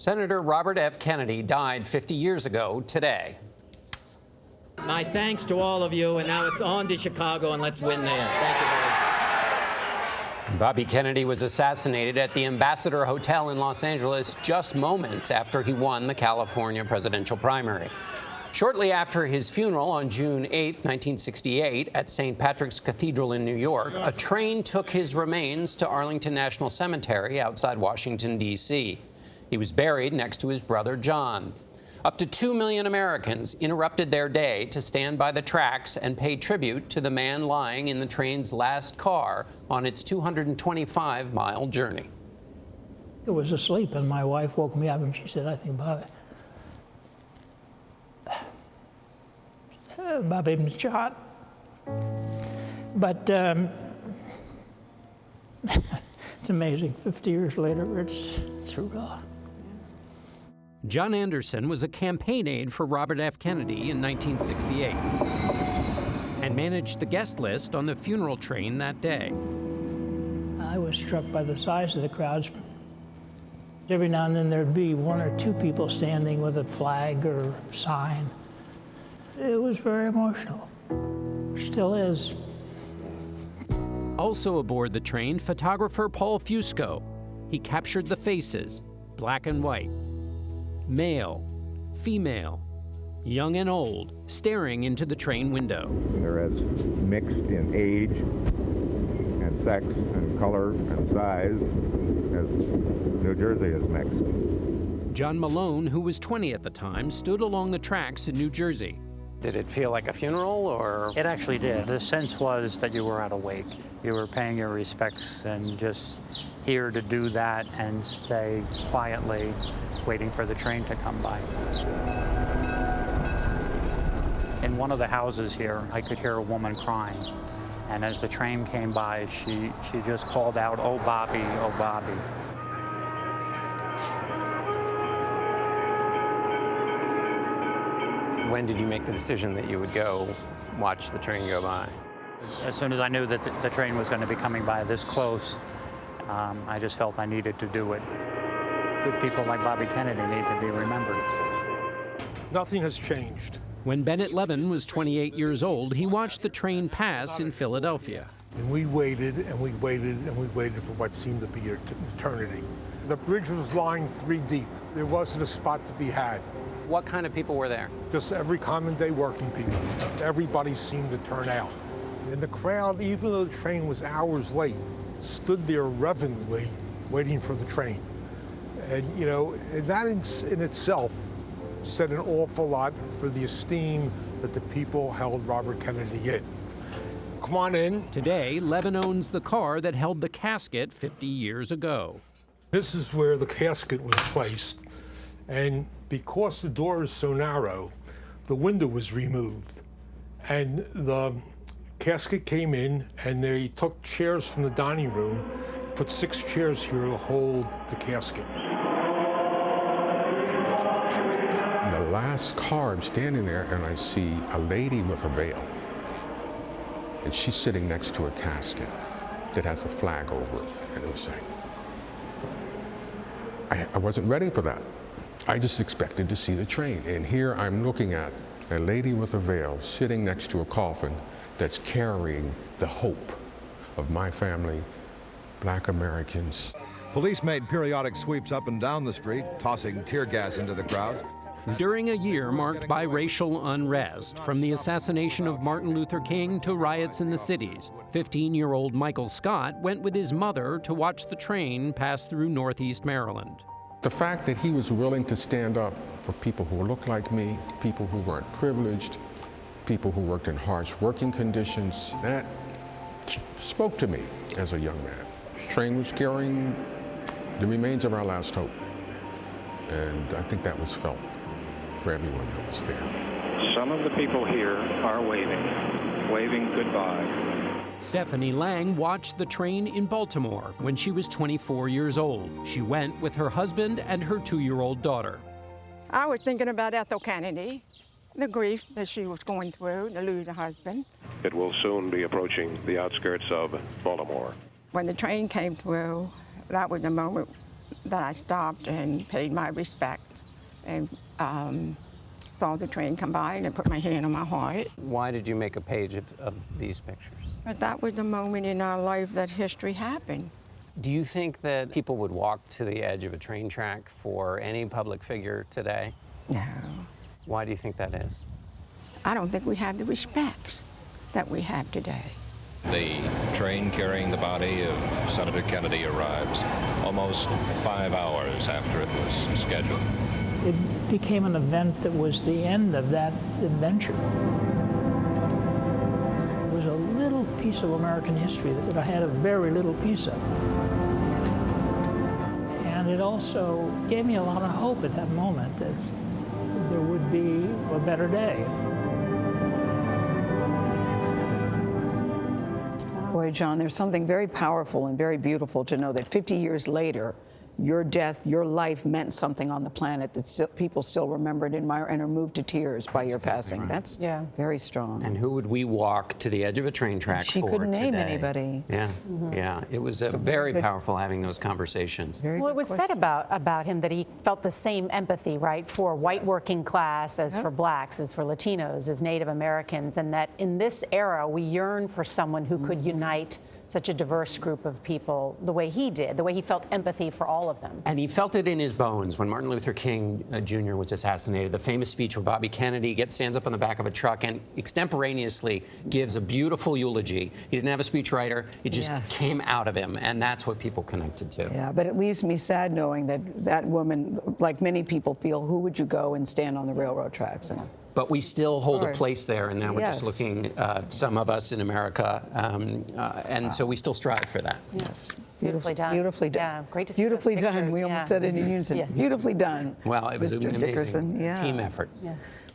Senator Robert F. Kennedy died 50 years ago today. My thanks to all of you, and now it's on to Chicago, and let's win there. Thank you very much. Bobby Kennedy was assassinated at the Ambassador Hotel in Los Angeles just moments after he won the California presidential primary. Shortly after his funeral on June 8, 1968, at St. Patrick's Cathedral in New York, a train took his remains to Arlington National Cemetery outside Washington, D.C. He was buried next to his brother John. Up to 2 million Americans interrupted their day to stand by the tracks and pay tribute to the man lying in the train's last car on its 225-mile journey. I was asleep, and my wife woke me up, and she said, I think Bobby been shot. But it's amazing. 50 years later, it's surreal. John Anderson was a campaign aide for Robert F. Kennedy in 1968 and managed the guest list on the funeral train that day. I was struck by the size of the crowds. Every now and then there'd be 1 or 2 people standing with a flag or sign. It was very emotional. Still is. Also aboard the train, photographer Paul Fusco. He captured the faces, black and white, male, female, young and old, staring into the train window. They're as mixed in age and sex and color and size as New Jersey is mixed. John Malone, who was 20 at the time, stood along the tracks in New Jersey. Did it feel like a funeral, or? It actually did. The sense was that you were at a wake. You were paying your respects and just here to do that and stay quietly waiting for the train to come by. In one of the houses here, I could hear a woman crying. And as the train came by, she just called out, "Oh, Bobby, oh, Bobby." When did you make the decision that you would go watch the train go by? As soon as I knew that the train was going to be coming by this close, I just felt I needed to do it. Good people like Bobby Kennedy need to be remembered. Nothing has changed. When Bennett Levin was 28 years old, he watched the train pass in Philadelphia. And we waited and we waited and we waited for what seemed to be eternity. The bridge was lying 3 deep. There wasn't a spot to be had. What kind of people were there? Just every common day working people. Everybody seemed to turn out. And the crowd, even though the train was hours late, stood there reverently waiting for the train. And, you know, that in itself said an awful lot for the esteem that the people held Robert Kennedy in. Come on in. Today, Levin owns the car that held the casket 50 years ago. This is where the casket was placed. And because the door is so narrow, the window was removed. And the casket came in, and they took chairs from the dining room, put 6 chairs here to hold the casket. In the last car, I'm standing there, and I see a lady with a veil. And she's sitting next to a casket that has a flag over it. And it was like, I wasn't ready for that. I just expected to see the train. And here I'm looking at a lady with a veil sitting next to a coffin that's carrying the hope of my family, Black Americans. Police made periodic sweeps up and down the street, tossing tear gas into the crowds. During a year marked by racial unrest, from the assassination of Martin Luther King to riots in the cities, 15-year-old Michael Scott went with his mother to watch the train pass through Northeast Maryland. The fact that he was willing to stand up for people who looked like me, people who weren't privileged, people who worked in harsh working conditions, that spoke to me as a young man. The train was carrying the remains of our last hope. And I think that was felt for everyone that was there. Some of the people here are waving goodbye. Stephanie Lang watched the train in Baltimore when she was 24 years old. She went with her husband and her 2-year-old daughter. I was thinking about Ethel Kennedy, the grief that she was going through to lose her husband. It will soon be approaching the outskirts of Baltimore. When the train came through, that was the moment that I stopped and paid my respect and saw the train come by and I put my hand on my heart. Why did you make a page of these pictures? But that was the moment in our life that history happened. Do you think that people would walk to the edge of a train track for any public figure today? No, Why do you think that is? I don't think we have the respect that we have today. The train carrying the body of Senator Kennedy arrives almost 5 hours after it was scheduled. It became an event that was the end of that adventure. It was a little piece of American history that I had a very little piece of. And it also gave me a lot of hope at that moment that there would be a better day. Boy, John, there's something very powerful and very beautiful to know that 50 years later, your death, your life meant something on the planet that people still remember and admire and are moved to tears by your passing. right. That's very strong. And who would we walk to the edge of a train track for She couldn't name today? anybody. Yeah, yeah. It was very powerful having those conversations. Well, it was said about him that he felt the same empathy, right, for white working class as for blacks, as for Latinos, as Native Americans, and that in this era we yearn for someone who could unite such a diverse group of people the way he did, the way he felt empathy for all of them. And he felt it in his bones when Martin Luther King Jr. was assassinated. The famous speech where Bobby Kennedy stands up on the back of a truck and extemporaneously gives a beautiful eulogy. He didn't have a speechwriter. It just came out of him, and that's what people connected to. Yeah, but it leaves me sad knowing that that woman, like many people feel, who would you go and stand on the railroad tracks? And But we still hold a place there, and now we're just Yes. looking, some of us in America, and so we still strive for that. yes, Beautifully done. Beautifully done. Yeah, great to see Beautifully those done. pictures, We yeah. almost said it in unison. Yeah. Beautifully done. Well, it was Mr. an Dickerson, amazing team effort. Yeah.